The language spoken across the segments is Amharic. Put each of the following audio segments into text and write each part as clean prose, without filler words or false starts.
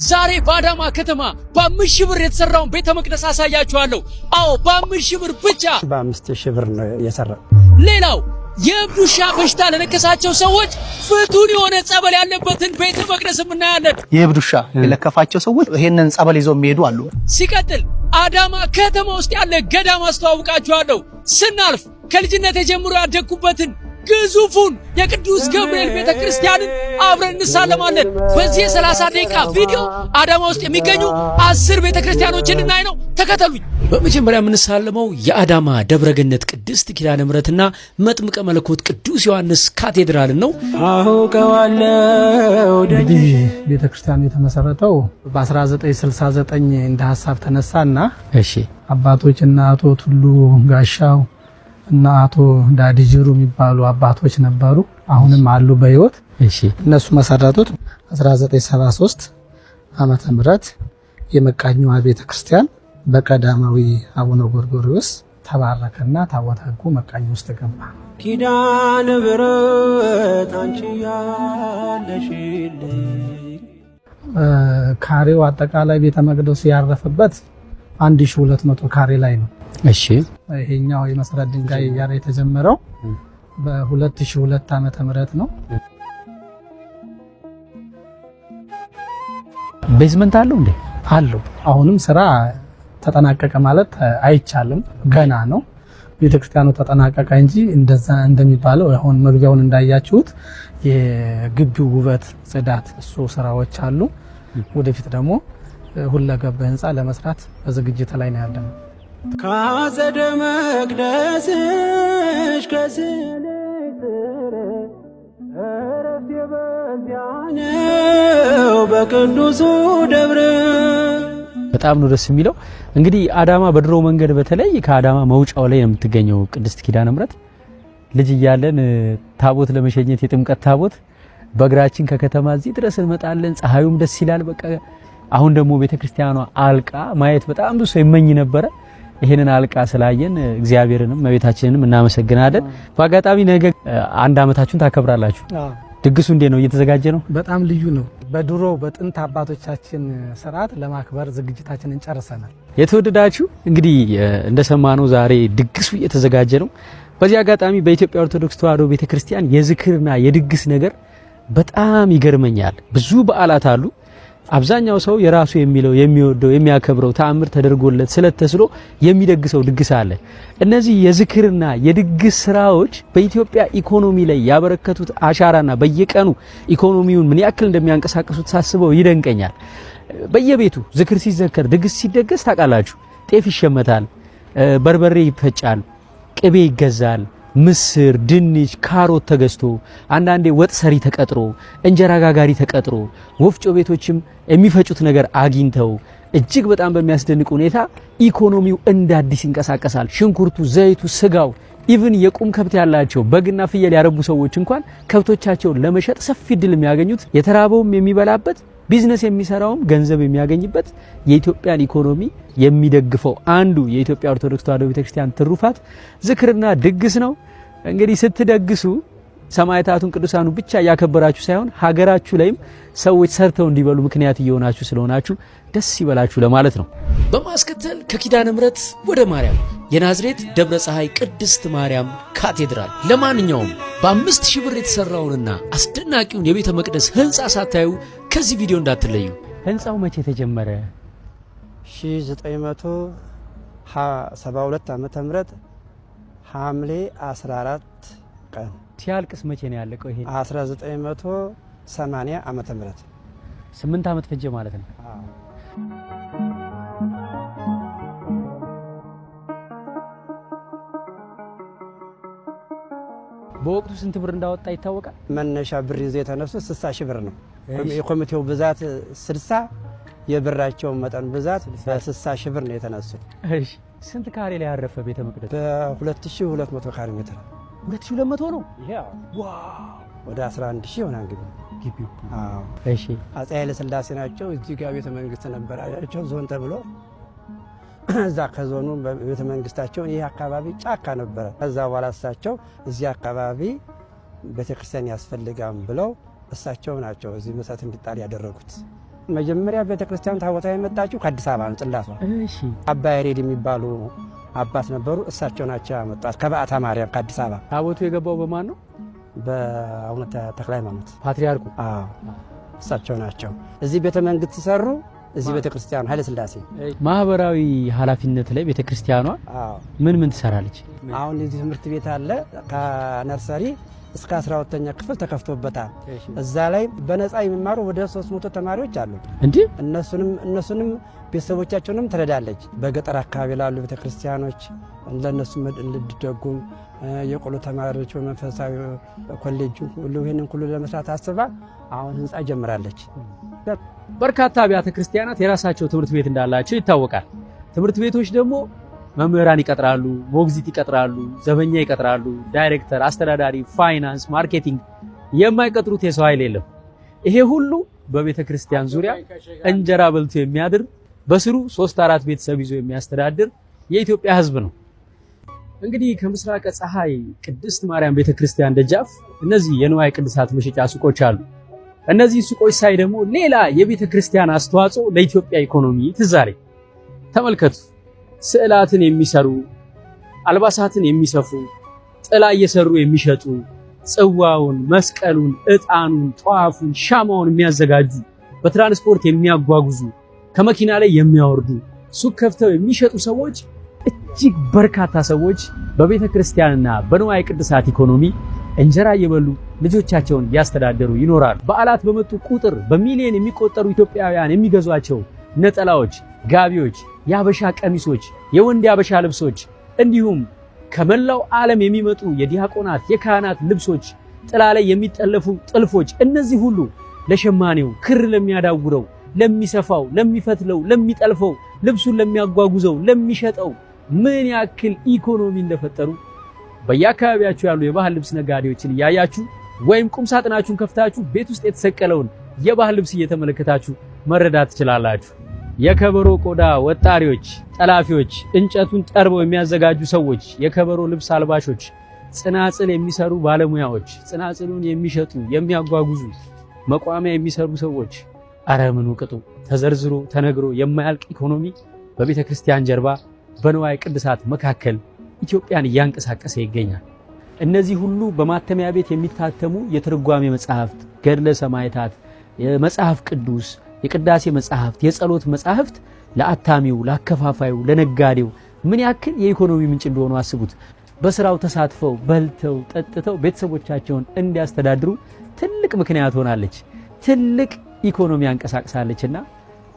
ዛሬ በአዳማ ከተማ በ5000 ብር የተሰራውን ቤተ መቅደስ አሳያችኋለሁ። አዎ በ5000 ብር ብቻ። በ5000 ብር ነው የሰራው። ሌላው የእብድ ውሻ በሽታ ለነከሳቸው ሰዎች ፍቱን የሆነ ጸበል ያለበትን ቤተ መቅደስ እናያለን። የእብድ ውሻ ለከፋቸው ሰዎች ይሄንን ጸበል ይዘው የሚሄዱ አሉ። ሲቀጥል አዳማ ከተማ ውስጥ ያለ ገዳም አስተዋውቃችኋለሁ። ስናልፍ ከልጅነት ጀምሮ ያደግኩበትን ግዙፉን የቅዱስ ገብርኤል ቤተክርስቲያንን አብረን እንሳለማለን። በዚህ 30 ደቂቃ ቪዲዮ አዳማ ውስጥ የሚገኙ 10 ቤተክርስቲያኖችን እናይ ነው። ተከተሉኝ። በመጀመሪያ የምንሳለመው የአዳማ ደብረገነት ቅድስት ኪዳነ ምሕረትና መጥምቀ መለኮት ቅዱስ ዮሐንስ ካቴድራልን ነው። አውቀዋለሁ። እንግዲህ ቤተክርስቲያኑ የተመሰረተው በ1969 እንደ ሐሳብ ተነሳና አባቶችና አቶ ቱሉ ጋሻው እና አቶ ዳዲጅሩ የሚባሉ አባቶች ነበሩ። አሁንም አሉ በህይወት። እነሱ መሰረቱት 1973 ዓመተ ምህረት የመቃኛዋ ቤተክርስቲያን በቀዳማዊ አቡነ ጎርጎርዮስ ተባረከና ታቦተ ሕጉ መቃኝ ውስጥ ገባ። ኪዳነ ምሕረት አንቺ ያለሽልኝ ካሬው አጠቃላይ ቤተ መቅደሱ ያረፈበት 1200 ካሬ ላይ ነው። ይሄኛው የመሰረት ድንጋይ ያረ የተጀመረው በ2002 ዓመተ ምህረት ነው። ቤዝመንት አለው እንዴ? አለው። አሁንም ስራ ተጠናቀቀ ማለት አይቻልም፣ ገና ነው። ቤተክርስቲያኑ ተጠናቀቀ እንጂ እንደዛ እንደሚባለው አሁን መግቢያውን እንዳያችሁት የግቢው ውበት፣ ጽዳት እሱ ስራዎች አሉ። ወደፊት ደግሞ ሁለገብ ህንጻ ለመስራት በዝግጅት ላይ ነው ያለነው። ካዘደ መቅደስሽ ከስሌት እረፍት የበዚያነው በቅዱሱ ደብረ። በጣም ነው ደስ የሚለው። እንግዲህ አዳማ በድሮ መንገድ በተለይ ከአዳማ መውጫው ላይ ነው የምትገኘው ቅድስት ኪዳነ ምሕረት። ልጅ እያለን ታቦት ለመሸኘት የጥምቀት ታቦት በእግራችን ከከተማ እዚህ ድረስ እንመጣለን። ፀሐዩም ደስ ይላል። በቃ አሁን ደግሞ ቤተክርስቲያኗ አልቃ ማየት በጣም ብዙ ሰው ይመኝ ነበረ። ይሄንን አልቃ ስላየን እግዚአብሔርንም መቤታችንንም እናመሰግናለን። በአጋጣሚ ነገ 1 ዓመታችሁን ታከብራላችሁ። ድግሱ እንዴት ነው? እየተዘጋጀ ነው? በጣም ልዩ ነው። በድሮ በጥንት አባቶቻችን ስርዓት ለማክበር ዝግጅታችንን ጨርሰናል። የተወደዳችሁ እንግዲህ እንደሰማነው ዛሬ ድግሱ እየተዘጋጀ ነው። በዚህ አጋጣሚ በኢትዮጵያ ኦርቶዶክስ ተዋሕዶ ቤተክርስቲያን የዝክርና የድግስ ነገር በጣም ይገርመኛል። ብዙ በዓላት አሉ። አብዛኛው ሰው የራሱ የሚለው የሚወደው የሚያከብረው ተአምር ተደርጎለት ስለተስሎ የሚደግሰው ድግስ አለ። እነዚህ የዝክርና የድግስ ስራዎች በኢትዮጵያ ኢኮኖሚ ላይ ያበረከቱት አሻራና በየቀኑ ኢኮኖሚውን ምን ያክል እንደሚያንቀሳቅሱት ሳስበው ይደንቀኛል። በየቤቱ ዝክር ሲዘከር ድግስ ሲደገስ ታውቃላችሁ፣ ጤፍ ይሸመታል፣ በርበሬ ይፈጫል፣ ቅቤ ይገዛል፣ ምስር፣ ድንች፣ ካሮት ተገዝቶ አንዳንዴ ወጥ ሰሪ ተቀጥሮ እንጀራ ጋጋሪ ተቀጥሮ ወፍጮ ቤቶችም የሚፈጩት ነገር አግኝተው እጅግ በጣም በሚያስደንቅ ሁኔታ ኢኮኖሚው እንደ አዲስ ይንቀሳቀሳል። ሽንኩርቱ፣ ዘይቱ፣ ስጋው ኢቭን የቁም ከብት ያላቸው በግና ፍየል ያረቡ ሰዎች እንኳን ከብቶቻቸውን ለመሸጥ ሰፊ እድል የሚያገኙት የተራበውም የሚበላበት ቢዝነስ የሚሰራውም ገንዘብ የሚያገኝበት የኢትዮጵያን ኢኮኖሚ የሚደግፈው አንዱ የኢትዮጵያ ኦርቶዶክስ ተዋሕዶ ቤተክርስቲያን ትሩፋት ዝክርና ድግስ ነው። እንግዲህ ስትደግሱ ሰማዕታቱን ቅዱሳኑ ብቻ ያከበራችሁ ሳይሆን ሀገራችሁ ላይም ሰዎች ሰርተው እንዲበሉ ምክንያት እየሆናችሁ ስለሆናችሁ ደስ ይበላችሁ ለማለት ነው። በማስከተል ከኪዳነ ምሕረት ወደ ማርያም የናዝሬት ደብረ ፀሐይ ቅድስት ማርያም ካቴድራል። ለማንኛውም በ5000 ብር የተሰራውንና አስደናቂውን የቤተ መቅደስ ህንጻ ሳታዩ ከዚህ ቪዲዮ እንዳትለዩ። ህንጻው መቼ ተጀመረ? 1972 ዓመተ ምህረት ሐምሌ 14 ቀን። ሲያልቅስ መቼ ነው ያለቀው? ይሄ 1980 ዓመተ ምህረት 8 ዓመት ፈጀ ማለት ነው። በወቅቱ ስንት ብር እንዳወጣ ይታወቃል? መነሻ ብር ይዘው የተነሱ 60,000 ብር ነው። የኮሚቴው ብዛት 60፣ የብራቸው መጠን ብዛት በ60,000 ብር ነው የተነሱት። እሺ ስንት ካሬ ላይ ያረፈ ቤተ መቅደስ? በ2200 ካሬ ሜትር። 2200 ነው። ዋው! ወደ 11,000 ይሆናል ግቢው። አዎ። እሺ አፄ ኃይለ ሥላሴ ናቸው። እዚህ ጋር ቤተ መንግስት ነበራቸው ዞን ተብሎ እዛ ከዞኑ ቤተ መንግስታቸው ይህ አካባቢ ጫካ ነበረ። ከዛ በኋላ እሳቸው እዚህ አካባቢ ቤተክርስቲያን ያስፈልጋም ብለው እሳቸው ናቸው እዚህ መሰረት እንዲጣል ያደረጉት። መጀመሪያ ቤተክርስቲያን ታቦታ የመጣችው ከአዲስ አበባ ነው። ጽላቷ እሺ አባ ያሬድ የሚባሉ አባት ነበሩ። እሳቸው ናቸው ያመጣት ከበዓታ ማርያም ከአዲስ አበባ። ታቦቱ የገባው በማን ነው? በአቡነ ተክለ ሃይማኖት ፓትርያርኩ። አዎ እሳቸው ናቸው። እዚህ ቤተ መንግስት ሰሩ። እዚህ ቤተክርስቲያን ኃይለ ሥላሴ ማህበራዊ ኃላፊነት ላይ ቤተክርስቲያኗ ምን ምን ትሰራለች? አሁን እዚህ ትምህርት ቤት አለ። ከነርሰሪ እስከ 12ኛ ክፍል ተከፍቶበታል። እዛ ላይ በነፃ የሚማሩ ወደ 300 ተማሪዎች አሉ። እንዴ እነሱንም ቤተሰቦቻቸውንም ትረዳለች። በገጠር አካባቢ ላሉ ቤተክርስቲያኖች ለነሱ እንድደጉም የቆሎ ተማሪዎች በመንፈሳዊ ኮሌጅ ሁሉ ይሄንን ሁሉ ለመስራት አስባ አሁን ህንጻ ጀምራለች። በርካታ አብያተ ክርስቲያናት የራሳቸው ትምህርት ቤት እንዳላቸው ይታወቃል። ትምህርት ቤቶች ደግሞ መምህራን ይቀጥራሉ፣ ሞግዚት ይቀጥራሉ፣ ዘበኛ ይቀጥራሉ፣ ዳይሬክተር፣ አስተዳዳሪ፣ ፋይናንስ፣ ማርኬቲንግ የማይቀጥሩት የሰው ኃይል የለም። ይሄ ሁሉ በቤተ ክርስቲያን ዙሪያ እንጀራ በልቶ የሚያድር በስሩ 3-4 ቤተሰብ ይዞ የሚያስተዳድር የኢትዮጵያ ህዝብ ነው። እንግዲህ ከምስራቀ ፀሐይ ቅድስት ማርያም ቤተክርስቲያን ደጃፍ እነዚህ የንዋየ ቅድሳት መሸጫ ሱቆች አሉ። እነዚህ ሱቆች ሳይ ደግሞ ሌላ የቤተክርስቲያን አስተዋጽኦ ለኢትዮጵያ ኢኮኖሚ ትዝ አለኝ። ተመልከቱ። ስዕላትን የሚሰሩ፣ አልባሳትን የሚሰፉ፣ ጥላ እየሰሩ የሚሸጡ፣ ጽዋውን፣ መስቀሉን፣ ዕጣኑን፣ ጧፉን፣ ሻማውን የሚያዘጋጁ፣ በትራንስፖርት የሚያጓጉዙ፣ ከመኪና ላይ የሚያወርዱ፣ ሱቅ ከፍተው የሚሸጡ ሰዎች እጅግ በርካታ ሰዎች በቤተ ክርስቲያንና በንዋየ ቅድሳት ኢኮኖሚ እንጀራ እየበሉ ልጆቻቸውን ያስተዳደሩ ይኖራሉ። በዓላት በመጡ ቁጥር በሚሊዮን የሚቆጠሩ ኢትዮጵያውያን የሚገዟቸው ነጠላዎች፣ ጋቢዎች፣ የአበሻ ቀሚሶች፣ የወንድ የአበሻ ልብሶች እንዲሁም ከመላው ዓለም የሚመጡ የዲያቆናት የካህናት ልብሶች፣ ጥላ ላይ የሚጠለፉ ጥልፎች፣ እነዚህ ሁሉ ለሸማኔው ክር ለሚያዳውረው፣ ለሚሰፋው፣ ለሚፈትለው፣ ለሚጠልፈው፣ ልብሱን ለሚያጓጉዘው፣ ለሚሸጠው ምን ያክል ኢኮኖሚ እንደፈጠሩ በየአካባቢያችሁ ያሉ የባህል ልብስ ነጋዴዎችን እያያችሁ ወይም ቁም ሳጥናችሁን ከፍታችሁ ቤት ውስጥ የተሰቀለውን የባህል ልብስ እየተመለከታችሁ መረዳት ትችላላችሁ። የከበሮ ቆዳ ወጣሪዎች፣ ጠላፊዎች፣ እንጨቱን ጠርበው የሚያዘጋጁ ሰዎች፣ የከበሮ ልብስ አልባሾች፣ ጽናጽል የሚሰሩ ባለሙያዎች፣ ጽናጽሉን የሚሸጡ የሚያጓጉዙ፣ መቋሚያ የሚሰሩ ሰዎች፣ አረምኑ ቅጡ ተዘርዝሮ ተነግሮ የማያልቅ ኢኮኖሚ በቤተ ክርስቲያን ጀርባ በንዋየ ቅድሳት መካከል ኢትዮጵያን እያንቀሳቀሰ ይገኛል። እነዚህ ሁሉ በማተሚያ ቤት የሚታተሙ የትርጓሜ መጻሕፍት፣ ገድለ ሰማዕታት፣ የመጽሐፍ ቅዱስ፣ የቅዳሴ መጻሕፍት፣ የጸሎት መጻሕፍት ለአታሚው፣ ለአከፋፋዩ፣ ለነጋዴው ምን ያክል የኢኮኖሚ ምንጭ እንደሆኑ አስቡት። በስራው ተሳትፈው በልተው ጠጥተው ቤተሰቦቻቸውን እንዲያስተዳድሩ ትልቅ ምክንያት ሆናለች። ትልቅ ኢኮኖሚ አንቀሳቅሳለችና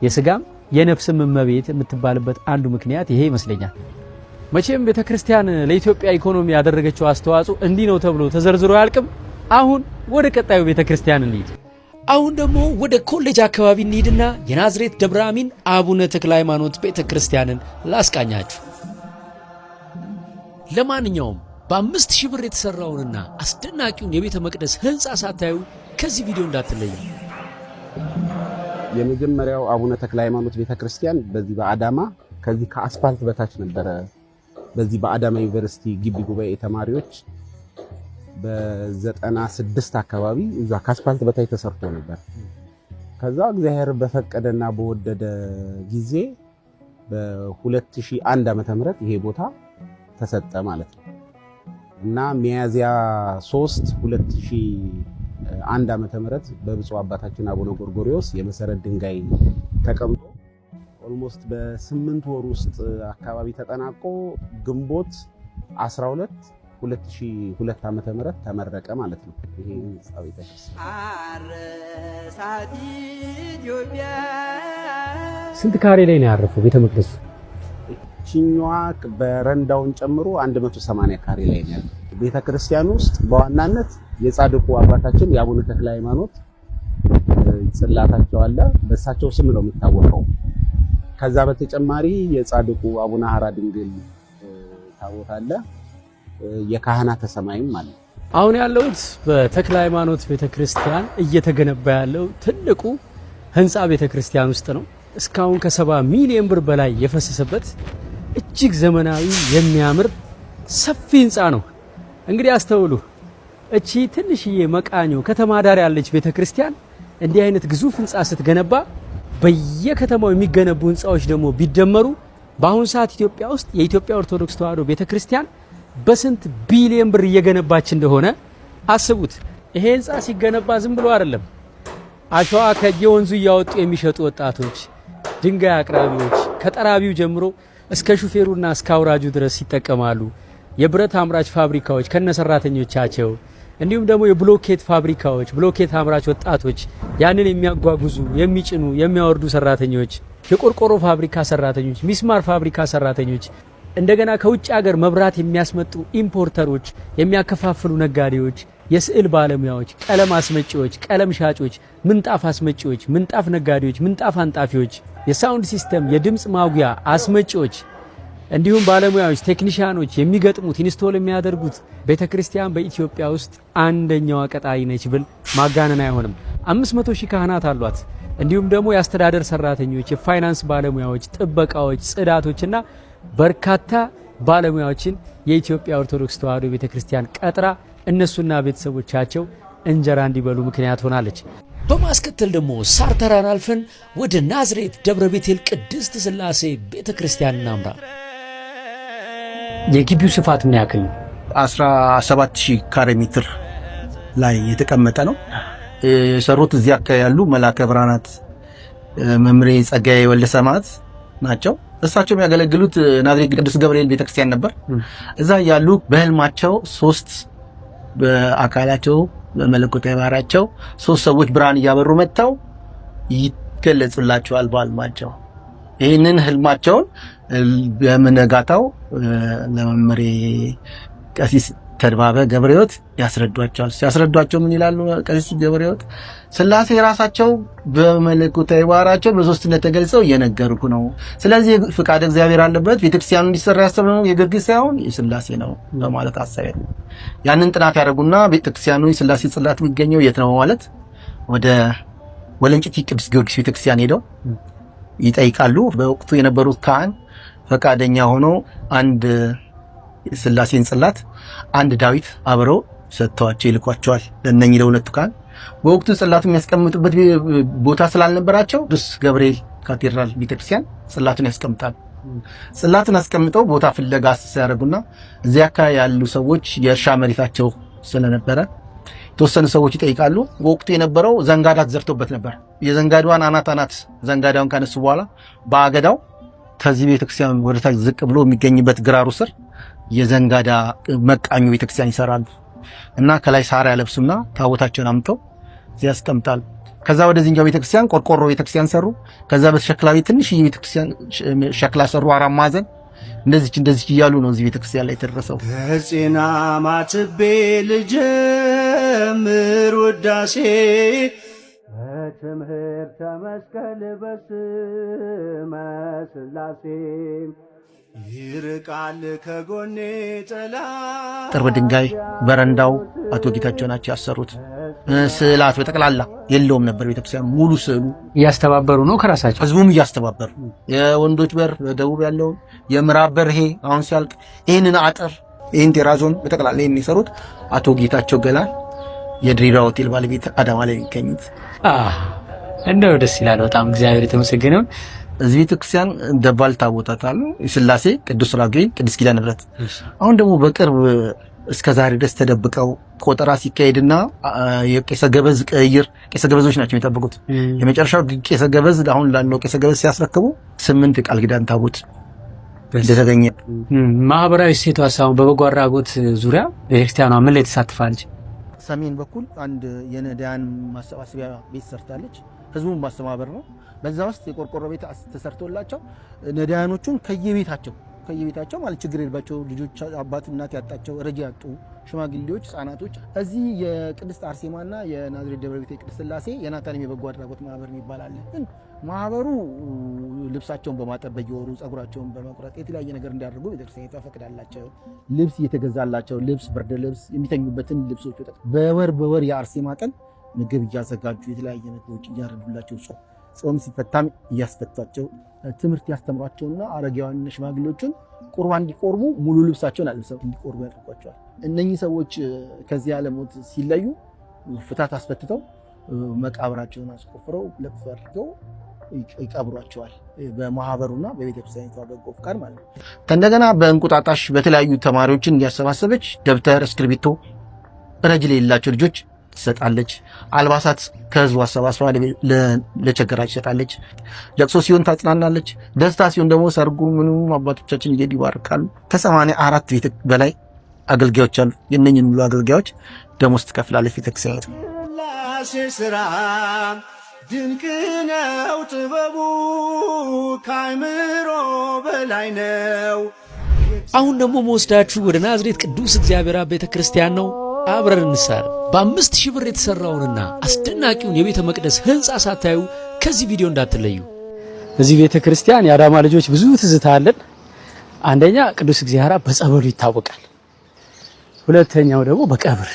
የስጋም የነፍስም እመቤት የምትባልበት አንዱ ምክንያት ይሄ ይመስለኛል። መቼም ቤተክርስቲያን ለኢትዮጵያ ኢኮኖሚ ያደረገችው አስተዋጽኦ እንዲህ ነው ተብሎ ተዘርዝሮ አያልቅም። አሁን ወደ ቀጣዩ ቤተክርስቲያን እንሂድ። አሁን ደግሞ ወደ ኮሌጅ አካባቢ እንሂድና የናዝሬት ደብረ አሚን አቡነ ተክለ ሃይማኖት ቤተክርስቲያንን ላስቃኛችሁ። ለማንኛውም በ5000 ብር የተሰራውንና አስደናቂውን የቤተ መቅደስ ህንጻ ሳታዩ ከዚህ ቪዲዮ እንዳትለዩ። የመጀመሪያው አቡነ ተክለ ሃይማኖት ቤተክርስቲያን በዚህ በአዳማ ከዚህ ከአስፋልት በታች ነበረ። በዚህ በአዳማ ዩኒቨርሲቲ ግቢ ጉባኤ ተማሪዎች በ96 አካባቢ እዛ ከአስፋልት በታች ተሰርቶ ነበር። ከዛ እግዚአብሔር በፈቀደና በወደደ ጊዜ በ2001 ዓመተ ምህረት ይሄ ቦታ ተሰጠ ማለት ነው እና ሚያዝያ 3 2001 ዓመተ ምህረት በብፁዕ አባታችን አቡነ ጎርጎርዮስ የመሰረት ድንጋይ ተቀምጦ ኦልሞስት በ8 ወር ውስጥ አካባቢ ተጠናቆ ግንቦት 12 2002 ዓመተ ምህረት ተመረቀ ማለት ነው። ይሄ ህንጻ ቤተክርስቲያን ስንት ካሬ ላይ ነው ያረፈው ቤተ መቅደሱ? ቺኛዋ በረንዳውን ጨምሮ 180 ካሬ ላይ ነው ያለው። ቤተክርስቲያን ውስጥ በዋናነት የጻድቁ አባታችን የአቡነ ተክለ ሃይማኖት ጽላታቸው አለ። በእሳቸው ስም ነው የሚታወቀው። ከዛ በተጨማሪ የጻድቁ አቡነ ሐራ ድንግል ታቦት አለ። የካህናተ ሰማይም አለ። አሁን ያለውት በተክለ ሃይማኖት ቤተክርስቲያን እየተገነባ ያለው ትልቁ ህንጻ ቤተክርስቲያን ውስጥ ነው። እስካሁን ከ70 ሚሊዮን ብር በላይ የፈሰሰበት እጅግ ዘመናዊ የሚያምር ሰፊ ህንጻ ነው። እንግዲህ አስተውሉ። እቺ ትንሽዬ መቃኞ ከተማ ዳር ያለች ቤተክርስቲያን እንዲህ አይነት ግዙፍ ህንጻ ስትገነባ በየከተማው የሚገነቡ ህንጻዎች ደግሞ ቢደመሩ በአሁን ሰዓት ኢትዮጵያ ውስጥ የኢትዮጵያ ኦርቶዶክስ ተዋሕዶ ቤተክርስቲያን በስንት ቢሊዮን ብር እየገነባች እንደሆነ አስቡት። ይሄ ህንጻ ሲገነባ ዝም ብሎ አይደለም። አሸዋ ከየወንዙ እያወጡ የሚሸጡ ወጣቶች፣ ድንጋይ አቅራቢዎች ከጠራቢው ጀምሮ እስከ ሹፌሩና እስከ አውራጁ ድረስ ይጠቀማሉ። የብረት አምራች ፋብሪካዎች ከነሰራተኞቻቸው እንዲሁም ደግሞ የብሎኬት ፋብሪካዎች፣ ብሎኬት አምራች ወጣቶች፣ ያንን የሚያጓጉዙ የሚጭኑ የሚያወርዱ ሰራተኞች፣ የቆርቆሮ ፋብሪካ ሰራተኞች፣ ሚስማር ፋብሪካ ሰራተኞች፣ እንደገና ከውጭ ሀገር መብራት የሚያስመጡ ኢምፖርተሮች፣ የሚያከፋፍሉ ነጋዴዎች፣ የስዕል ባለሙያዎች፣ ቀለም አስመጪዎች፣ ቀለም ሻጮች፣ ምንጣፍ አስመጪዎች፣ ምንጣፍ ነጋዴዎች፣ ምንጣፍ አንጣፊዎች፣ የሳውንድ ሲስተም የድምጽ ማጉያ አስመጪዎች እንዲሁም ባለሙያዎች፣ ቴክኒሻኖች የሚገጥሙት ኢንስቶል የሚያደርጉት ቤተክርስቲያን በኢትዮጵያ ውስጥ አንደኛዋ ቀጣሪ ነች ብል ማጋነን አይሆንም። 500 ሺህ ካህናት አሏት። እንዲሁም ደግሞ የአስተዳደር ሰራተኞች፣ የፋይናንስ ባለሙያዎች፣ ጥበቃዎች፣ ጽዳቶችና በርካታ ባለሙያዎችን የኢትዮጵያ ኦርቶዶክስ ተዋሕዶ ቤተክርስቲያን ቀጥራ እነሱና ቤተሰቦቻቸው እንጀራ እንዲበሉ ምክንያት ሆናለች። በማስከተል ደግሞ ሳርተራን አልፈን ወደ ናዝሬት ደብረ ቤቴል ቅድስት ሥላሴ ቤተክርስቲያን እናምራ። የግቢው ስፋት ምን ያክል ነው? 17000 ካሬ ሜትር ላይ የተቀመጠ ነው። የሰሩት እዚህ አካባቢ ያሉ መላከ ብርሃናት መምሬ ጸጋዬ ወልደ ሰማዕት ናቸው። እሳቸው የሚያገለግሉት ናዝሬት ቅዱስ ገብርኤል ቤተክርስቲያን ነበር። እዛ ያሉ በህልማቸው 3 በአካላቸው በመለኮታዊ ባህሪያቸው 3 ሰዎች ብርሃን እያበሩ መጥተው ይገለጹላቸዋል በህልማቸው። ይህንን ህልማቸውን በመነጋታው ለመምሬ ቀሲስ ተድባበ ገብረሕይወት ያስረዷቸዋል። ሲያስረዷቸው ምን ይላሉ? ቀሲስ ገብረሕይወት ሥላሴ ራሳቸው በመለኮታዊ ባህሪያቸው በሶስትነት ተገልጸው እየነገርኩ ነው። ስለዚህ ፍቃድ እግዚአብሔር አለበት። ቤተክርስቲያኑ እንዲሰራ ያሰብነው የግርግስ ሳይሆን የሥላሴ ነው በማለት አሳየ። ያንን ጥናት ያደርጉና ቤተክርስቲያኑ የሥላሴ ጽላት የሚገኘው የት ነው ማለት ወደ ወለንጭቲ ቅዱስ ጊዮርጊስ ቤተክርስቲያን ሄደው ይጠይቃሉ። በወቅቱ የነበሩት ካህን ፈቃደኛ ሆኖ አንድ ሥላሴን ጽላት አንድ ዳዊት አብረው ሰጥተዋቸው ይልኳቸዋል ለነኚህ ለሁለቱ ካህን። በወቅቱ ጽላቱ የሚያስቀምጡበት ቦታ ስላልነበራቸው ቅዱስ ገብርኤል ካቴድራል ቤተክርስቲያን ጽላቱን ያስቀምጣል። ጽላቱን አስቀምጠው ቦታ ፍለጋ ሲያደርጉና እዚያ አካባቢ ያሉ ሰዎች የእርሻ መሬታቸው ስለነበረ የተወሰኑ ሰዎች ይጠይቃሉ። በወቅቱ የነበረው ዘንጋዳ ተዘርቶበት ነበር። የዘንጋዳዋን አናት ዘንጋዳውን ካነሱ በኋላ በአገዳው ከዚህ ቤተክርስቲያን ወደታች ዝቅ ብሎ የሚገኝበት ግራሩ ስር የዘንጋዳ መቃኙ ቤተክርስቲያን ይሰራሉ እና ከላይ ሳር ያለብሱና ታቦታቸውን አምጥተው እዚያ ያስቀምጣሉ። ከዛ ወደዚህኛው ቤተክርስቲያን ቆርቆሮ ቤተክርስቲያን ሰሩ። ከዛ በተሸክላዊ ትንሽ ቤተክርስቲያን ሸክላ ሰሩ፣ 4 ማዕዘን እንደዚህ እያሉ ነው እዚህ ቤተክርስቲያን ላይ ተደረሰው። ከጽና ማትቤ ልጀምር ውዳሴ በትምህርተ መስቀል በስመ ሥላሴ ይርቃል ከጎኔ ጠላት። ጥርብ ድንጋይ በረንዳው አቶ ጌታቸው ናቸው ያሰሩት። ስዕላት በጠቅላላ የለውም ነበር ቤተክርስቲያኑ። ሙሉ ስዕሉ እያስተባበሩ ነው ከራሳቸው፣ ህዝቡም እያስተባበሩ የወንዶች በር በደቡብ ያለው የምዕራብ በር ይሄ አሁን ሲያልቅ ይህንን አጥር ይህን ቴራዞን በጠቅላላ የሚሰሩት አቶ ጌታቸው ገላን የድሬዳዋ ሆቴል ባለቤት አዳማ ላይ የሚገኙት። እንደው ደስ ይላል በጣም እግዚአብሔር የተመሰገነው። እዚህ ቤተክርስቲያን ደባል ታቦታት አሉ። የሥላሴ ቅዱስ ራጉኤል፣ ቅዱስ ኪዳነ ምሕረት። አሁን ደግሞ በቅርብ እስከ ዛሬ ድረስ ተደብቀው ቆጠራ ሲካሄድና የቄሰ ገበዝ ቀይር ቄሰ ገበዞች ናቸው የሚጠብቁት። የመጨረሻው ቄሰ ገበዝ አሁን ላለው ቄሰ ገበዝ ሲያስረክቡ 8 ቃል ኪዳን ታቦት እንደተገኘ። ማህበራዊ እሴቷ ሳይሆን በበጎ አድራጎት ዙሪያ ቤተክርስቲያኗ ምን ላይ ተሳትፋለች? ሰሜን በኩል አንድ የነዳያን ማሰባሰቢያ ቤት ሰርታለች። ህዝቡን ማስተባበር ነው። በዛ ውስጥ የቆርቆሮ ቤት ተሰርቶላቸው ነዳያኖቹን ከየቤታቸው ማለት ችግር የለባቸው ልጆች፣ አባት እናት ያጣቸው፣ ረጂ ያጡ ሽማግሌዎች፣ ህጻናቶች እዚህ የቅድስት አርሴማና የናዝሬት ደብረ ቤቴል ቅድስት ሥላሴ የናታንም የበጎ አድራጎት ማህበር ይባላል። ማህበሩ ልብሳቸውን በማጠብ በየወሩ ጸጉራቸውን በመቁረጥ የተለያየ ነገር እንዲያደርጉ ቤተክርስቲያን ተፈቅዳላቸው። ልብስ እየተገዛላቸው ብርድ ልብስ፣ የሚተኙበትን ልብሶች በወር የአርሴማ ቀን ምግብ እያዘጋጁ የተለያየ ነገሮች እያረዱላቸው ጾም ሲፈታም እያስፈታቸው ትምህርት ያስተምሯቸውና አረጋውያን ሽማግሌዎችን ቁርባን እንዲቆርቡ ሙሉ ልብሳቸውን አልብሰው እንዲቆርቡ ያደርጓቸዋል። እነኚህ ሰዎች ከዚህ ዓለም ሞት ሲለዩ ፍታት አስፈትተው መቃብራቸውን አስቆፍረው ለቅሶ አድርገው ይቀብሯቸዋል። በማህበሩና በቤተክርስቲያኒቷ በጎ ፍቃድ ማለት ነው። ከእንደገና በእንቁጣጣሽ በተለያዩ ተማሪዎችን እያሰባሰበች ደብተር፣ እስክሪብቶ ረጅ የሌላቸው ልጆች ትሰጣለች። አልባሳት ከህዝቡ አሰባስባ ለቸገራች ትሰጣለች። ለቅሶ ሲሆን ታጽናናለች። ደስታ ሲሆን ደግሞ ሰርጉ ምኑ አባቶቻችን እየሄዱ ይባርካሉ። ከ84 ቤት በላይ አገልጋዮች አሉ። የእነኝን ሁሉ አገልጋዮች ደሞዝ ትከፍላለች ቤተክርስቲያኒቱ። ስራ ድንቅ ነው ጥበቡ ከአእምሮ በላይ ነው። አሁን ደግሞ መወስዳችሁ ወደ ናዝሬት ቅዱስ እግዚአብሔር አብ ቤተክርስቲያን ነው። አብረን እንሳር። በ5000 ብር የተሰራውንና አስደናቂውን የቤተ መቅደስ ህንጻ ሳታዩ ከዚህ ቪዲዮ እንዳትለዩ። እዚህ ቤተክርስቲያን የአዳማ ልጆች ብዙ ትዝታ አለን። አንደኛ ቅዱስ እግዚአብሔር አብ በጸበሉ ይታወቃል። ሁለተኛው ደግሞ በቀብር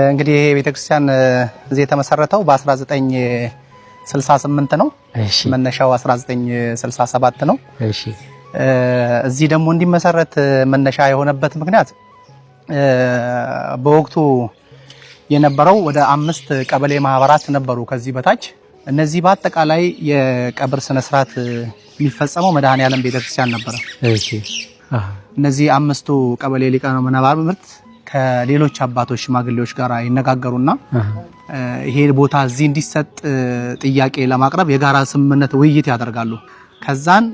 እንግዲህ ይሄ ቤተክርስቲያን እዚህ የተመሰረተው በ1968 ነው። እሺ መነሻው 1967 ነው። እሺ እዚህ ደግሞ እንዲመሰረት መነሻ የሆነበት ምክንያት በወቅቱ የነበረው ወደ 5 ቀበሌ ማህበራት ነበሩ ከዚህ በታች። እነዚህ በአጠቃላይ የቀብር ስነ ስርዓት የሚፈጸመው መድኃኔዓለም ቤተክርስቲያን ነበር። እሺ እነዚህ 5ቱ ቀበሌ ሊቃነ መናብርት ከሌሎች አባቶች ሽማግሌዎች ጋር ይነጋገሩና ይሄ ቦታ እዚህ እንዲሰጥ ጥያቄ ለማቅረብ የጋራ ስምምነት ውይይት ያደርጋሉ። ከዛን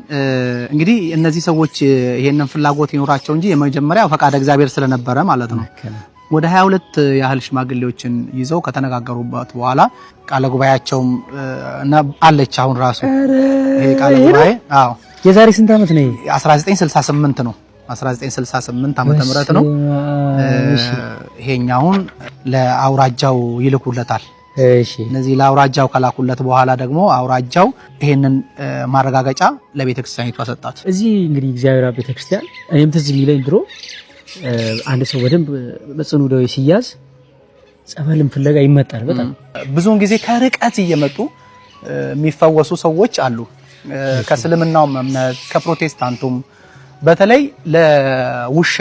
እንግዲህ እነዚህ ሰዎች ይሄንን ፍላጎት ይኖራቸው እንጂ የመጀመሪያው ፈቃደ እግዚአብሔር ስለነበረ ማለት ነው። ወደ 22 ያህል ሽማግሌዎችን ይዘው ከተነጋገሩበት በኋላ ቃለ ጉባኤያቸውም አለች። አሁን ራሱ ይሄ ቃለ ጉባኤ የዛሬ ስንት ዓመት ነው? 1968 ነው። 1968 ዓመተ ምህረት ነው። ይሄኛውን ለአውራጃው ይልኩለታል። እሺ እነዚህ ለአውራጃው ከላኩለት በኋላ ደግሞ አውራጃው ይሄንን ማረጋገጫ ለቤተክርስቲያኒቷ ሰጣት። እዚህ እንግዲህ እግዚአብሔር አብ ቤተክርስቲያን እኔም ትዝ የሚለኝ ድሮ አንድ ሰው በደንብ በጽኑ ደዌ ሲያዝ ጸበልም ፍለጋ ይመጣል። በጣም ብዙውን ጊዜ ከርቀት እየመጡ የሚፈወሱ ሰዎች አሉ። ከእስልምናውም እምነት ከፕሮቴስታንቱም በተለይ ለውሻ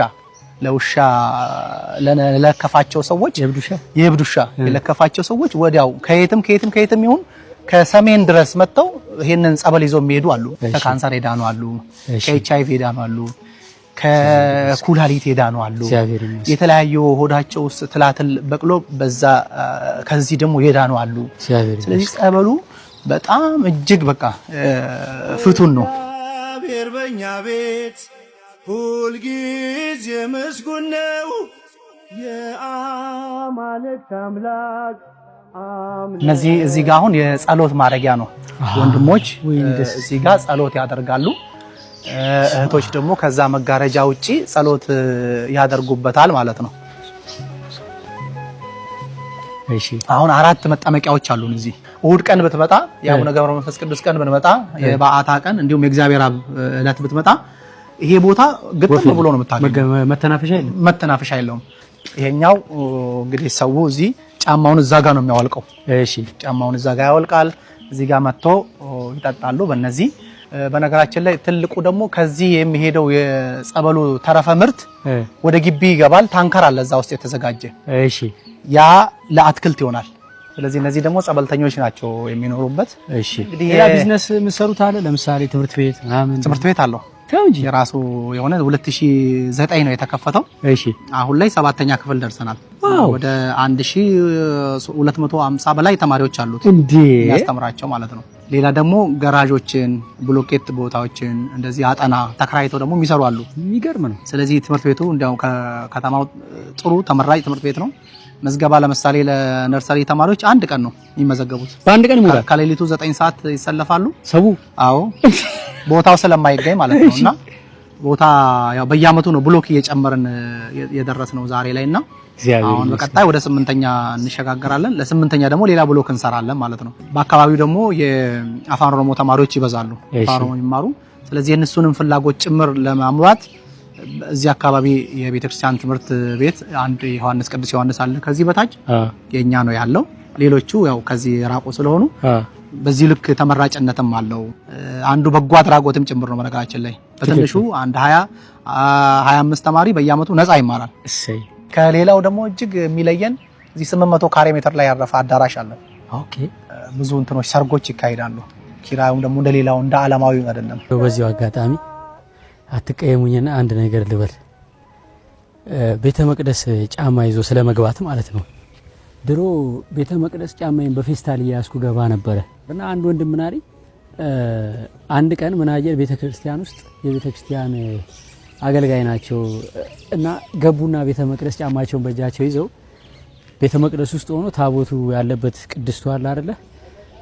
ለለከፋቸው ሰዎች የብዱሻ ለከፋቸው ሰዎች ወዲያው ከየትም ይሁን ከሰሜን ድረስ መጥተው ይሄንን ጸበል ይዘው የሚሄዱ አሉ። ከካንሰር ሄዳኑ አሉ፣ ከኤችአይቪ ሄዳኑ አሉ፣ ከኩላሊት ሄዳኑ አሉ። የተለያዩ ሆዳቸው ውስጥ ትላትል በቅሎ በዛ ከዚህ ደግሞ ሄዳኑ አሉ። ስለዚህ ጸበሉ በጣም እጅግ በቃ ፍቱን ነው። እግዚአብሔር በእኛ ቤት ሁልጊዜ ምስጉን ነው። የአማልክት አምላክ እነዚህ እዚህ ጋር አሁን የጸሎት ማድረጊያ ነው። ወንድሞች እዚህ ጋር ጸሎት ያደርጋሉ። እህቶች ደግሞ ከዛ መጋረጃ ውጪ ጸሎት ያደርጉበታል ማለት ነው። እሺ አሁን 4 መጠመቂያዎች አሉን እዚህ። እሁድ ቀን ብትመጣ የአቡነ ገብረ መንፈስ ቅዱስ ቀን ብትመጣ፣ የበዓታ ቀን እንዲሁም የእግዚአብሔር አብ ዕለት ብትመጣ ይሄ ቦታ ግጥም ብሎ ነው የምታገኘው። መተናፈሻ የለውም። ይሄኛው እንግዲህ ሰው እዚህ ጫማውን እዛ ጋር ነው የሚያወልቀው። እሺ ጫማውን እዛ ጋር ያወልቃል። እዚህ ጋር መጥቶ ይጠጣሉ። በእነዚህ በነገራችን ላይ ትልቁ ደግሞ ከዚህ የሚሄደው የጸበሉ ተረፈ ምርት ወደ ግቢ ይገባል። ታንከር አለ እዛ ውስጥ የተዘጋጀ። እሺ ያ ለአትክልት ይሆናል። ስለዚህ እነዚህ ደግሞ ጸበልተኞች ናቸው የሚኖሩበት። እሺ እንግዲህ ያ ቢዝነስ የምትሰሩት አለ? ለምሳሌ ትምህርት ቤት ምናምን? ትምህርት ቤት አለው እንጂ የራሱ የሆነ 2009 ነው የተከፈተው። እሺ አሁን ላይ 7ኛ ክፍል ደርሰናል። ወደ 1250 በላይ ተማሪዎች አሉት ያስተምራቸው ማለት ነው። ሌላ ደግሞ ገራዦችን፣ ብሎኬት ቦታዎችን እንደዚህ አጠና ተከራይተው ደግሞ የሚሰሩ አሉ። የሚገርም ነው። ስለዚህ ትምህርት ቤቱ እንዲያው ከከተማው ጥሩ ተመራጭ ትምህርት ቤት ነው። መዝገባ ለምሳሌ ለነርሰሪ ተማሪዎች 1 ቀን ነው የሚመዘገቡት። በአንድ ቀን ይሞላል። ከሌሊቱ 9 ሰዓት ይሰለፋሉ ሰው። አዎ ቦታው ስለማይገኝ ማለት ነውና ቦታ ያው በየአመቱ ነው ብሎክ እየጨመርን የደረስነው ዛሬ ላይና አሁን በቀጣይ ወደ 8ኛ እንሸጋገራለን። ለ8ኛ ደግሞ ሌላ ብሎክ እንሰራለን ማለት ነው። በአካባቢው ደግሞ የአፋን ኦሮሞ ተማሪዎች ይበዛሉ፣ አፋን ኦሮሞ ይማሩ። ስለዚህ የእነሱንም ፍላጎት ጭምር ለማሟላት እዚህ አካባቢ የቤተክርስቲያን ትምህርት ቤት አንድ ዮሐንስ ቅዱስ ዮሐንስ አለ። ከዚህ በታች የኛ ነው ያለው። ሌሎቹ ያው ከዚህ ራቆ ስለሆኑ በዚህ ልክ ተመራጭነትም አለው። አንዱ በጎ አድራጎትም ጭምር ነው። በነገራችን ላይ በትንሹ አንድ 25 ተማሪ በየአመቱ ነፃ ይማራል። እሰይ ከሌላው ደግሞ እጅግ የሚለየን እዚህ 800 ካሬ ሜትር ላይ ያረፈ አዳራሽ አለ። ኦኬ ብዙ እንትኖች ሰርጎች ይካሄዳሉ። ኪራዩም ደግሞ እንደሌላው እንደ ዓለማዊ አይደለም። በዚሁ አጋጣሚ አትቀየሙኝና አንድ ነገር ልበል። ቤተ መቅደስ ጫማ ይዞ ስለመግባት ማለት ነው። ድሮ ቤተ መቅደስ ጫማዬን በፌስታል እያያዝኩ ገባ ነበረ እና አንድ ወንድም ምን አለኝ፣ አንድ ቀን ምን አየር ቤተ ክርስቲያን ውስጥ የቤተ ክርስቲያን አገልጋይ ናቸው እና ገቡና ቤተ መቅደስ ጫማቸውን በእጃቸው ይዘው ቤተ መቅደስ ውስጥ ሆኖ ታቦቱ ያለበት ቅድስቱ አለ አይደለ?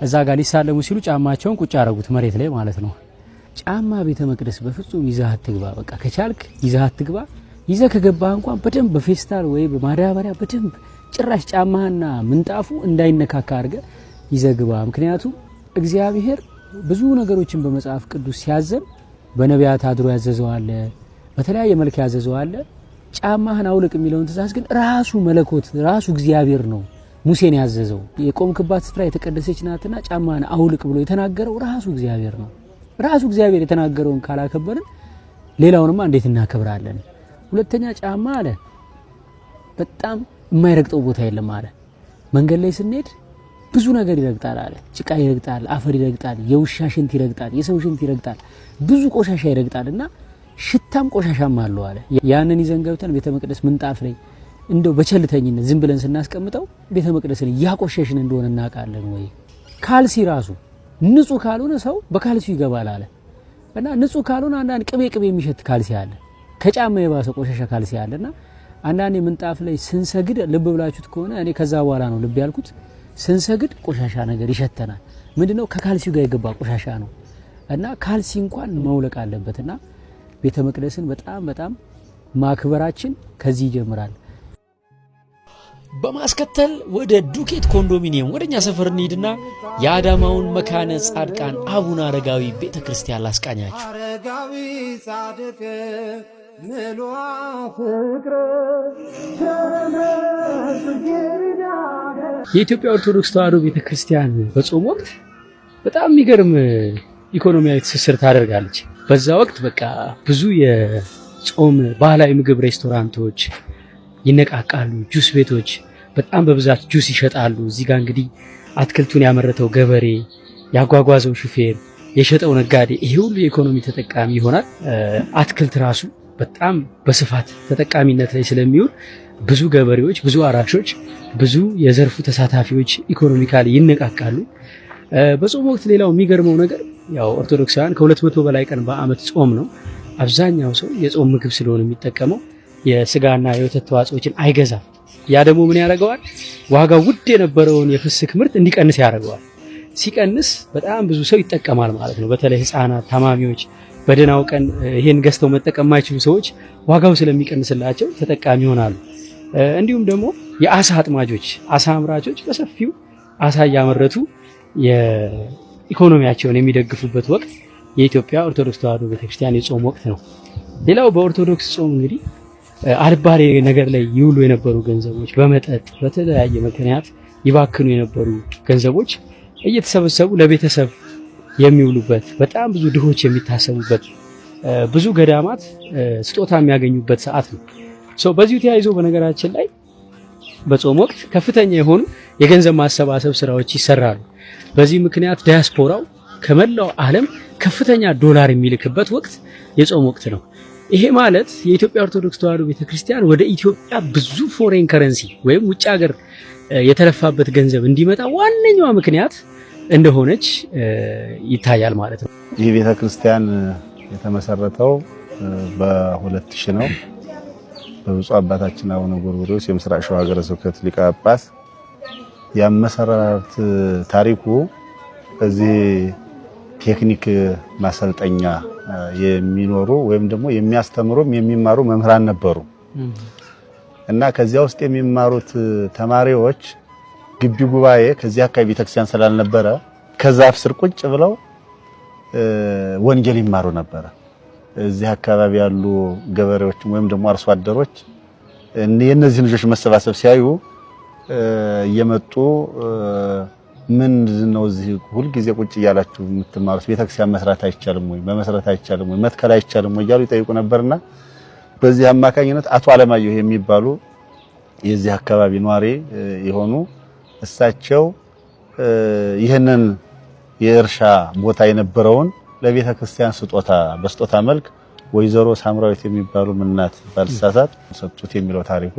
እዛ ጋር ሊሳለሙ ሲሉ ጫማቸውን ቁጭ አረጉት መሬት ላይ ማለት ነው። ጫማ ቤተ መቅደስ በፍጹም ይዘህ አትግባ፣ በቃ ከቻልክ ይዘህ አትግባ። ይዘህ ከገባህ እንኳን በደንብ በፌስታል ወይ በማዳበሪያ በደንብ ጭራሽ ጫማህና ምንጣፉ እንዳይነካካ አድርገህ ይዘህ ግባ። ምክንያቱም እግዚአብሔር ብዙ ነገሮችን በመጽሐፍ ቅዱስ ሲያዘን በነቢያት አድሮ ያዘዘዋል፣ በተለያየ መልክ ያዘዘዋል። ጫማህን አውልቅ የሚለውን ትእዛዝ ግን ራሱ መለኮት ራሱ እግዚአብሔር ነው ሙሴን ያዘዘው። የቆምክባት ስፍራ የተቀደሰች ናትና ጫማህን አውልቅ ብሎ የተናገረው ራሱ እግዚአብሔር ነው። ራሱ እግዚአብሔር የተናገረውን ካላከበርን ሌላውንማ እንዴት እናከብራለን? ሁለተኛ ጫማ አለ በጣም የማይረግጠው ቦታ የለም አለ። መንገድ ላይ ስንሄድ ብዙ ነገር ይረግጣል አለ። ጭቃ ይረግጣል፣ አፈር ይረግጣል፣ የውሻ ሽንት ይረግጣል፣ የሰው ሽንት ይረግጣል፣ ብዙ ቆሻሻ ይረግጣልና ሽታም ቆሻሻም አለው አለ። ያንን ይዘን ገብተን ቤተ መቅደስ ምንጣፍ ላይ እንደው በቸልተኝነት ዝም ብለን ስናስቀምጠው ቤተ መቅደስን ያቆሸሽን እንደሆነ እናውቃለን ወይ? ካልሲ ራሱ ንጹህ ካልሆነ ሰው በካልሲ ይገባል አለ እና ንጹህ ካልሆነ አንዳንድ ቅቤ የሚሸት ካልሲ አለ፣ ከጫማ የባሰ ቆሻሻ ካልሲ አለና አንዳንድ ምንጣፍ ላይ ስንሰግድ ልብ ብላችሁት ከሆነ እኔ ከዛ በኋላ ነው ልብ ያልኩት፣ ስንሰግድ ቆሻሻ ነገር ይሸተናል። ምንድነው? ከካልሲው ጋር የገባ ቆሻሻ ነው እና ካልሲ እንኳን መውለቅ አለበትና ቤተ መቅደስን በጣም ማክበራችን ከዚህ ይጀምራል። በማስከተል ወደ ዱቄት ኮንዶሚኒየም ወደኛ ሰፈር እንሂድና የአዳማውን መካነ ጻድቃን አቡነ አረጋዊ ቤተክርስቲያን ላስቃኛችሁ። አረጋዊ ጻድቅ ምሏ ፍቅር የኢትዮጵያ ኦርቶዶክስ ተዋሕዶ ቤተክርስቲያን በጾም ወቅት በጣም የሚገርም ኢኮኖሚያዊ ትስስር ታደርጋለች። በዛ ወቅት በቃ ብዙ የጾም ባህላዊ ምግብ ሬስቶራንቶች ይነቃቃሉ፣ ጁስ ቤቶች በጣም በብዛት ጁስ ይሸጣሉ። እዚህ ጋር እንግዲህ አትክልቱን ያመረተው ገበሬ፣ ያጓጓዘው ሹፌር፣ የሸጠው ነጋዴ ይሄ ሁሉ የኢኮኖሚ ተጠቃሚ ይሆናል። አትክልት ራሱ በጣም በስፋት ተጠቃሚነት ላይ ስለሚውል ብዙ ገበሬዎች፣ ብዙ አራሾች፣ ብዙ የዘርፉ ተሳታፊዎች ኢኮኖሚካሊ ይነቃቃሉ። በጾም ወቅት ሌላው የሚገርመው ነገር ያው ኦርቶዶክሳውያን ከ200 በላይ ቀን በአመት ጾም ነው። አብዛኛው ሰው የጾም ምግብ ስለሆነ የሚጠቀመው የስጋና የወተት ተዋጽኦችን አይገዛም። ያ ደግሞ ምን ያደርገዋል? ዋጋው ውድ የነበረውን የፍስክ ምርት እንዲቀንስ ያደርገዋል። ሲቀንስ በጣም ብዙ ሰው ይጠቀማል ማለት ነው። በተለይ ህፃናት፣ ታማሚዎች፣ በደህናው ቀን ይሄን ገዝተው መጠቀም የማይችሉ ሰዎች ዋጋው ስለሚቀንስላቸው ተጠቃሚ ይሆናሉ። እንዲሁም ደግሞ የአሳ አጥማጆች፣ አሳ አምራቾች በሰፊው አሳ እያመረቱ የኢኮኖሚያቸውን የሚደግፉበት ወቅት የኢትዮጵያ ኦርቶዶክስ ተዋሕዶ ቤተክርስቲያን የጾም ወቅት ነው። ሌላው በኦርቶዶክስ ጾም እንግዲህ አልባሌ ነገር ላይ ይውሉ የነበሩ ገንዘቦች፣ በመጠጥ በተለያየ ምክንያት ይባክኑ የነበሩ ገንዘቦች እየተሰበሰቡ ለቤተሰብ የሚውሉበት፣ በጣም ብዙ ድሆች የሚታሰቡበት፣ ብዙ ገዳማት ስጦታ የሚያገኙበት ሰዓት ነው። በዚሁ ተያይዞ በነገራችን ላይ በጾም ወቅት ከፍተኛ የሆኑ የገንዘብ ማሰባሰብ ስራዎች ይሰራሉ። በዚህ ምክንያት ዲያስፖራው ከመላው ዓለም ከፍተኛ ዶላር የሚልክበት ወቅት የጾም ወቅት ነው። ይሄ ማለት የኢትዮጵያ ኦርቶዶክስ ተዋሕዶ ቤተክርስቲያን ወደ ኢትዮጵያ ብዙ ፎሬን ከረንሲ ወይም ውጭ ሀገር የተለፋበት ገንዘብ እንዲመጣ ዋነኛዋ ምክንያት እንደሆነች ይታያል ማለት ነው። ይህ ቤተክርስቲያን የተመሰረተው በ2000 ነው። በብፁዕ አባታችን አቡነ ጎርጎርዮስ የምስራቅ ሸዋ ሀገረ ስብከት ሊቀ ጳጳስ ያመሰረት ታሪኩ እዚህ ቴክኒክ ማሰልጠኛ የሚኖሩ ወይም ደግሞ የሚያስተምሩም የሚማሩ መምህራን ነበሩ እና ከዚያ ውስጥ የሚማሩት ተማሪዎች ግቢ ጉባኤ ከዚያ አካባቢ ቤተክርስቲያን ስላልነበረ ከዛፍ ስር ቁጭ ብለው ወንጌል ይማሩ ነበር። እዚህ አካባቢ ያሉ ገበሬዎች ወይም ደግሞ አርሶ አደሮች የእነዚህ ልጆች መሰባሰብ ሲያዩ እየመጡ ምንድነው እዚህ ሁሉ ጊዜ ቁጭ እያላችሁ የምትማሩት ቤተክርስቲያን መስራት አይቻልም ወይ በመሰረት አይቻልም ወይ መትከል አይቻልም ወይ እያሉ ይጠይቁ ነበርና በዚህ አማካኝነት አቶ አለማየሁ የሚባሉ የዚህ አካባቢ ኗሪ የሆኑ እሳቸው ይሄንን የእርሻ ቦታ የነበረውን ለቤተክርስቲያን ስጦታ በስጦታ መልክ ወይዘሮ ሳምራዊት የሚባሉ እናት ባልሳሳት ሰጡት የሚለው ታሪኩ።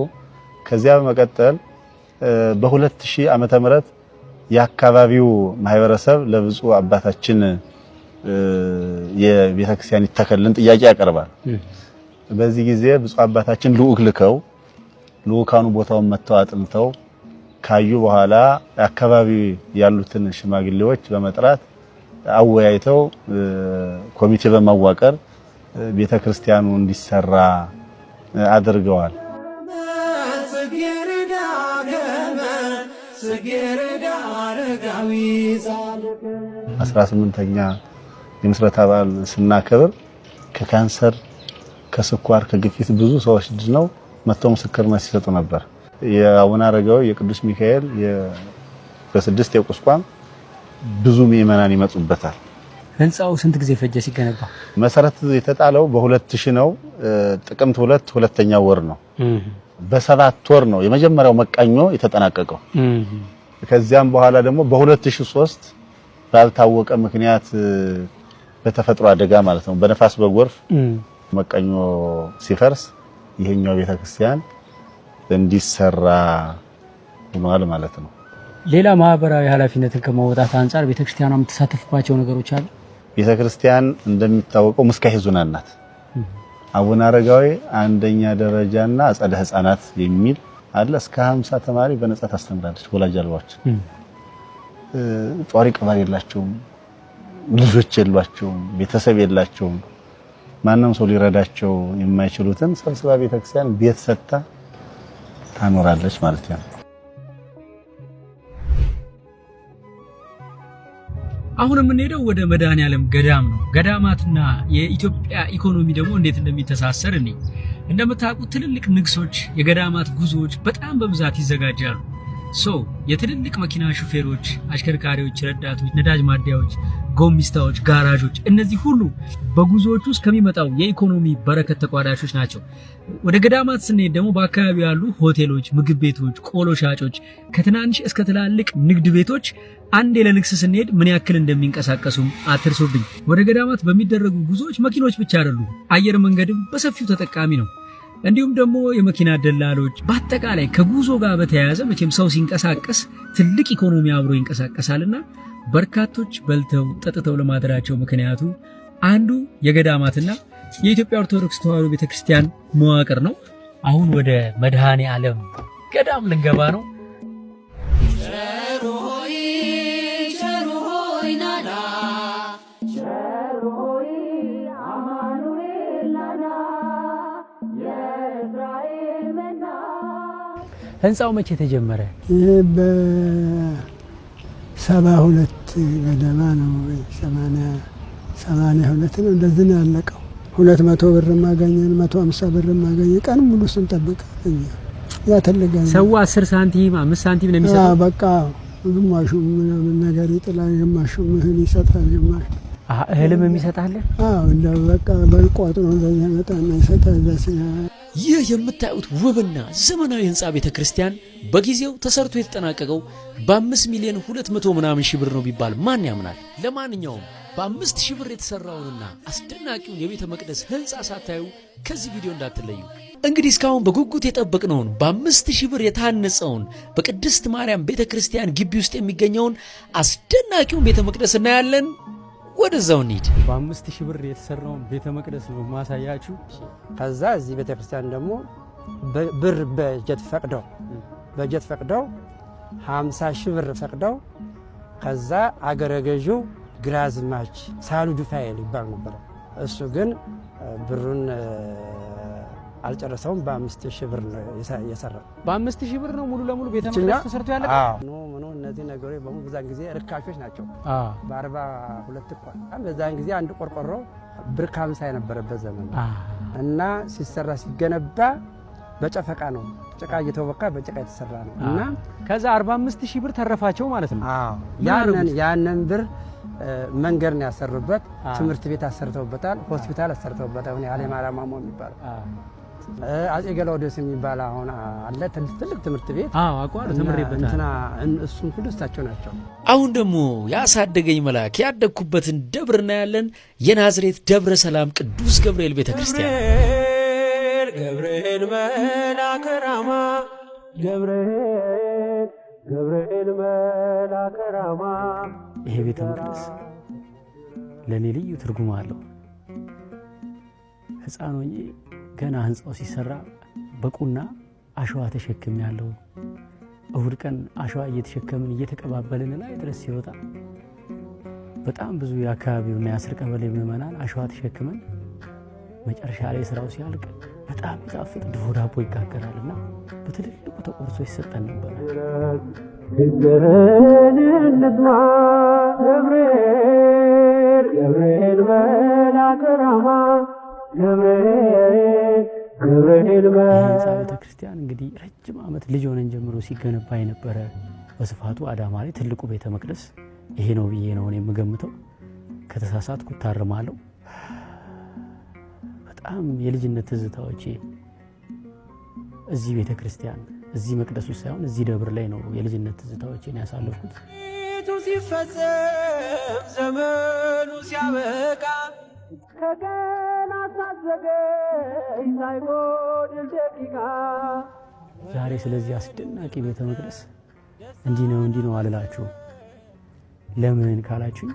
ከዚያ በመቀጠል በ2000 ዓመተ ምህረት የአካባቢው ማህበረሰብ ለብፁዕ አባታችን የቤተክርስቲያን ይተከልን ጥያቄ ያቀርባል። በዚህ ጊዜ ብፁዕ አባታችን ልዑክ ልከው ልዑካኑ ቦታውን መተው አጥንተው ካዩ በኋላ አካባቢ ያሉትን ሽማግሌዎች በመጥራት አወያይተው ኮሚቴ በማዋቀር ቤተክርስቲያኑ እንዲሰራ አድርገዋል። 18ኛ የምስረታ በዓል ስናከብር ከካንሰር ከስኳር ከግፊት ብዙ ሰዎች ድነው መጥተው ምስክርነት ሲሰጡ ነበር። የአቡነ አረጋዊ የቅዱስ ሚካኤል በስድስት የቁስቋም ብዙ ምእመናን ይመጡበታል። ህንጻው ስንት ጊዜ ፈጀ ሲገነባ? መሰረት የተጣለው በ2000 ነው። ጥቅምት 2 ሁለተኛው ወር ነው። በ7 ወር ነው የመጀመሪያው መቃኞ የተጠናቀቀው። ከዚያም በኋላ ደግሞ በ2003 ባልታወቀ ምክንያት በተፈጥሮ አደጋ ማለት ነው በነፋስ በጎርፍ መቃኞ ሲፈርስ ይሄኛው ቤተክርስቲያን እንዲሰራ ሆኗል ማለት ነው። ሌላ ማህበራዊ ኃላፊነትን ከመወጣት አንፃር ቤተክርስቲያኗ የምትሳተፍባቸው ነገሮች አሉ። ቤተክርስቲያን እንደሚታወቀው ምስካየ ኅዙናን ናት። አቡነ አረጋዊ አንደኛ ደረጃና አጸደ ህፃናት የሚል አለ። እስከ 50 ተማሪ በነጻ ታስተምራለች። ወላጅ አልባዎች ጧሪ ቀባሪ የላቸውም፣ ልጆች የሏቸውም፣ ቤተሰብ የላቸውም። ማንም ሰው ሊረዳቸው የማይችሉትን ሰብስባ ቤተክርስቲያን ቤት ሰጥታ ታኖራለች ማለት ነው። አሁን የምንሄደው ወደ መድኃኔዓለም ገዳም ነው። ገዳማትና የኢትዮጵያ ኢኮኖሚ ደግሞ እንዴት እንደሚተሳሰር እኔ እንደምታውቁት ትልልቅ ንግሶች፣ የገዳማት ጉዞዎች በጣም በብዛት ይዘጋጃሉ። የትልልቅ መኪና ሹፌሮች፣ አሽከርካሪዎች፣ ረዳቶች፣ ነዳጅ ማደያዎች፣ ጎሚስታዎች፣ ጋራዦች እነዚህ ሁሉ በጉዞዎች ውስጥ ከሚመጣው የኢኮኖሚ በረከት ተቋዳሾች ናቸው። ወደ ገዳማት ስንሄድ ደግሞ በአካባቢው ያሉ ሆቴሎች፣ ምግብ ቤቶች፣ ቆሎ ሻጮች ከትናንሽ እስከ ትላልቅ ንግድ ቤቶች አንዴ ለንግስ ስንሄድ ምን ያክል እንደሚንቀሳቀሱም አትርሱብኝ። ወደ ገዳማት በሚደረጉ ጉዞዎች መኪኖች ብቻ አይደሉም፣ አየር መንገድም በሰፊው ተጠቃሚ ነው። እንዲሁም ደግሞ የመኪና ደላሎች በአጠቃላይ ከጉዞ ጋር በተያያዘ መቼም ሰው ሲንቀሳቀስ ትልቅ ኢኮኖሚ አብሮ ይንቀሳቀሳልና በርካቶች በልተው ጠጥተው ለማደራቸው ምክንያቱ አንዱ የገዳማትና የኢትዮጵያ ኦርቶዶክስ ተዋሕዶ ቤተክርስቲያን መዋቅር ነው። አሁን ወደ መድኃኔዓለም ገዳም ልንገባ ነው። ህንጻው መቼ ተጀመረ? ይሄ በ72 ገደማ ነው፣ 82 ነው፣ እንደዚህ ነው ያለቀው። 200 ብር ማገኘን 150 ብር ማገኘን ቀን ሙሉ ስንጠብቅ ያ ተለገ ሰው 10 ሳንቲም 5 ሳንቲም ነው የሚሰጠው። በቃ ግማሹ ምናምን ነገር ይጥላል፣ ግማሹ ምህን ይሰጣል፣ ግማሹ እህልም የሚሰጣል። እንደ በቃ በቋጥሮ እንደኛ መጣና ይሰጣል። ይህ የምታዩት ውብና ዘመናዊ ህንጻ ቤተክርስቲያን በጊዜው ተሰርቶ የተጠናቀቀው በ5 ሚሊዮን 200 ምናምን ሺህ ብር ነው ቢባል ማን ያምናል? ለማንኛውም በ5 ሺህ ብር የተሰራውንና አስደናቂውን የቤተ መቅደስ ህንጻ ሳታዩ ከዚህ ቪዲዮ እንዳትለዩ። እንግዲህ እስካሁን በጉጉት የጠበቅነውን በ5 ሺህ ብር የታነጸውን በቅድስት ማርያም ቤተክርስቲያን ግቢ ውስጥ የሚገኘውን አስደናቂውን ቤተ መቅደስ እናያለን። ወደዛው እንሂድ። በ5 ሺህ ብር የተሰራውን ቤተ መቅደስ ነው ማሳያችሁ። ከዛ እዚህ ቤተክርስቲያን ደግሞ ብር በጀት ፈቅደው 50 ሺህ ብር ፈቅደው ከዛ አገረ ገዢው ግራዝማች ሳሉ ዱፋኤል ይባል ነበር። እሱ ግን ብሩን አልጨረሰውም። በ5 ሺህ ብር ነው የሰራው። በ5 ሺህ ብር ነው ሙሉ ለሙሉ ቤተ መቅደስ ተሰርቶ ያለቀ። እነዚህ ነገሮች በሙሉ በዛን ጊዜ ርካሾች ናቸው። በ42 እንኳን በዛን ጊዜ አንድ ቆርቆሮ ብር ከ50 የነበረበት ዘመን እና ሲሰራ ሲገነባ በጨፈቃ ነው። ጭቃ እየተወካ በጭቃ የተሰራ ነው እና ከዛ 45000 ብር ተረፋቸው ማለት ነው። አዎ ያንን ብር መንገድ ነው ያሰሩበት። ትምህርት ቤት አሰርተውበታል። ሆስፒታል አሰርተውበታል። አሁን ያለ ማራማሞ የሚባል አጼ ገላውዴዎስ የሚባል አሁን አለ ትልቅ ትምህርት ቤት። አዎ አቋሩ ተመረበታል እንትና እሱም ሁሉ እሳቸው ናቸው። አሁን ደግሞ ያሳደገኝ መልአክ ያደግኩበትን ደብር እናያለን። የናዝሬት ደብረ ሰላም ቅዱስ ገብርኤል ቤተክርስቲያን። ገብርኤል መልአከ ራማ ገብርኤል መልአከ ራማ። ይሄ ቤተ መቅደስ ለኔ ልዩ ትርጉም አለው። ሕፃን ሆኜ ገና ህንጻው ሲሰራ በቁና አሸዋ ተሸክም ያለው እሁድ ቀን አሸዋ እየተሸከምን እየተቀባበልን ላይ ድረስ ሲወጣ በጣም ብዙ የአካባቢውና የአስር ቀበሌ ምዕመናን አሸዋ ተሸክመን መጨረሻ ላይ ስራው ሲያልቅ በጣም ይጣፍጥ ድፎ ዳቦ ይጋገራልና በትልልቁ ተቆርሶ ይሰጠን ነበር። ገብርኤል መልአከ ራማ ገብርኤል የህንፃ ቤተክርስቲያን እንግዲህ ረጅም ዓመት ልጅ ሆነን ጀምሮ ሲገነባ የነበረ በስፋቱ አዳማ ላይ ትልቁ ቤተ መቅደስ ይሄ ነው ብዬ ነው የምገምተው። ከተሳሳትኩ ታርማለሁ። በጣም የልጅነት ትዝታዎቼ እዚህ ቤተክርስቲያን እዚህ መቅደሱ ሳይሆን እዚህ ደብር ላይ ነው የልጅነት ትዝታዎቼን ያሳለፍኩት። ሲፈጸም ዘመኑ ሲያበቃ ከገና ሳዘገይ ሳይጎድል ደቂቃ። ዛሬ ስለዚህ አስደናቂ ቤተ መቅደስ እንዲህ ነው አልላችሁ። ለምን ካላችሁ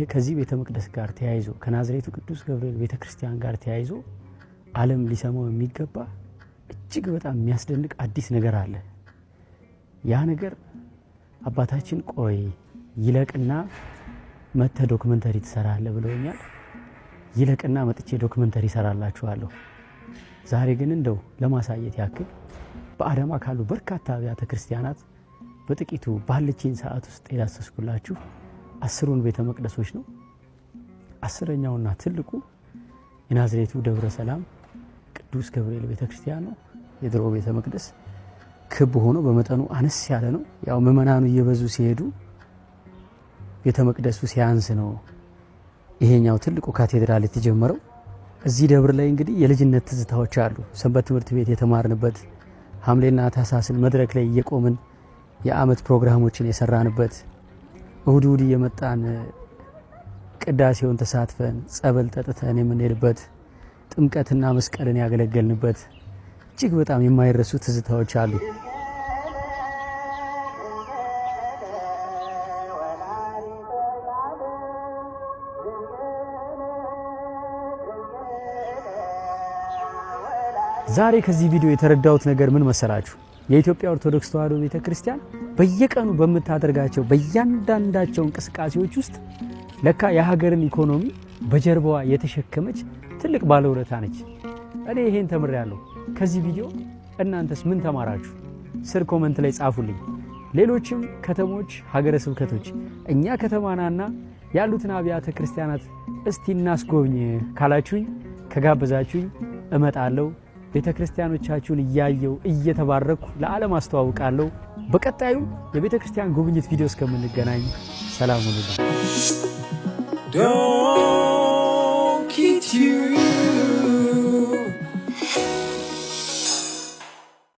ከዚህ ቤተ መቅደስ ጋር ተያይዞ ከናዝሬቱ ቅዱስ ገብርኤል ቤተክርስቲያን ጋር ተያይዞ ዓለም ሊሰማው የሚገባ እጅግ በጣም የሚያስደንቅ አዲስ ነገር አለ። ያ ነገር አባታችን ቆይ ይለቅና መተ ዶክመንተሪ ትሰራለህ ብለውኛል። ይለቅና መጥቼ ዶክመንተሪ ሰራላችኋለሁ። ዛሬ ግን እንደው ለማሳየት ያክል በአዳማ ካሉ በርካታ አብያተ ክርስቲያናት በጥቂቱ ባለችኝ ሰዓት ውስጥ ያሳስኩላችሁ 10ን ቤተ መቅደሶች ነው። 10ኛውና ትልቁ የናዝሬቱ ደብረ ሰላም ቅዱስ ገብርኤል ቤተክርስቲያን ነው። የድሮ ቤተ መቅደስ ክብ ሆኖ በመጠኑ አነስ ያለ ነው። ያው ምዕመናኑ እየበዙ ሲሄዱ ቤተ መቅደሱ ሲያንስ ነው ይሄኛው ትልቁ ካቴድራል የተጀመረው። እዚህ ደብር ላይ እንግዲህ የልጅነት ትዝታዎች አሉ። ሰንበት ትምህርት ቤት የተማርንበት፣ ሐምሌና ታህሳስን መድረክ ላይ እየቆምን የዓመት ፕሮግራሞችን የሰራንበት፣ እሁድ እሁድ እየመጣን ቅዳሴውን ተሳትፈን ጸበል ጠጥተን የምንሄድበት፣ ጥምቀትና መስቀልን ያገለገልንበት እጅግ በጣም የማይረሱ ትዝታዎች አሉ። ዛሬ ከዚህ ቪዲዮ የተረዳሁት ነገር ምን መሰላችሁ? የኢትዮጵያ ኦርቶዶክስ ተዋሕዶ ቤተክርስቲያን በየቀኑ በምታደርጋቸው በእያንዳንዳቸው እንቅስቃሴዎች ውስጥ ለካ የሀገርን ኢኮኖሚ በጀርባዋ የተሸከመች ትልቅ ባለውለታ ነች። እኔ ይሄን ተምሬያለሁ ከዚህ ቪዲዮ። እናንተስ ምን ተማራችሁ? ስር ኮመንት ላይ ጻፉልኝ። ሌሎችም ከተሞች፣ ሀገረ ስብከቶች እኛ ከተማናና ያሉትን አብያተ ክርስቲያናት እስቲ እናስጎብኝ ካላችሁኝ ከጋበዛችሁኝ እመጣለሁ። ቤተ ክርስቲያኖቻችሁን እያየው እየተባረኩ ለዓለም አስተዋውቃለሁ። በቀጣዩ የቤተ ክርስቲያን ጉብኝት ቪዲዮ እስከምንገናኝ ሰላም ሁኑ።